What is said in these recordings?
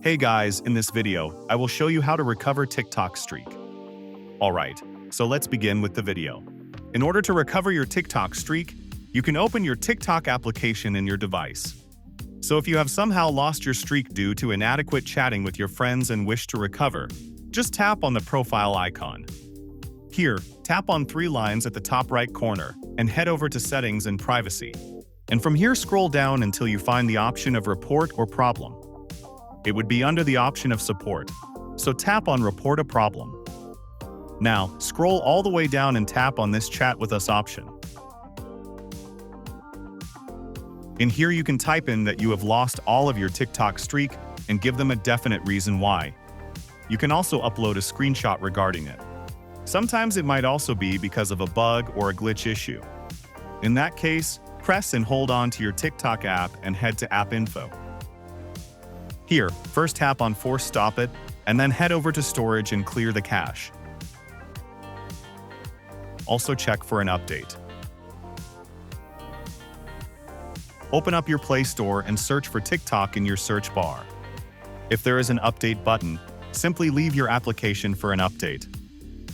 Hey guys, in this video, I will show you how to recover TikTok streak. Alright, so let's begin with the video. In order to recover your TikTok streak, you can open your TikTok application in your device. So if you have somehow lost your streak due to inadequate chatting with your friends and wish to recover, just tap on the profile icon. Here, tap on three lines at the top right corner and head over to Settings and Privacy. And from here scroll down until you find the option of Report or Problem. It would be under the option of Support, so tap on Report a Problem. Now, scroll all the way down and tap on this Chat with Us option. In here you can type in that you have lost all of your TikTok streak and give them a definite reason why. You can also upload a screenshot regarding it. Sometimes it might also be because of a bug or a glitch issue. In that case, press and hold on to your TikTok app and head to App Info. Here, first tap on Force Stop It, and then head over to Storage and clear the cache. Also check for an update. Open up your Play Store and search for TikTok in your search bar. If there is an update button, simply leave your application for an update.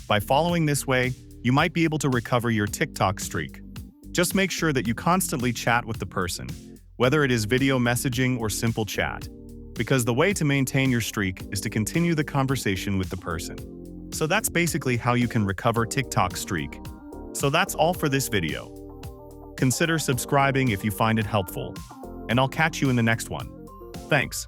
By following this way, you might be able to recover your TikTok streak. Just make sure that you constantly chat with the person, whether it is video messaging or simple chat, because the way to maintain your streak is to continue the conversation with the person. So that's basically how you can recover TikTok streak. So that's all for this video. Consider subscribing if you find it helpful, and I'll catch you in the next one. Thanks.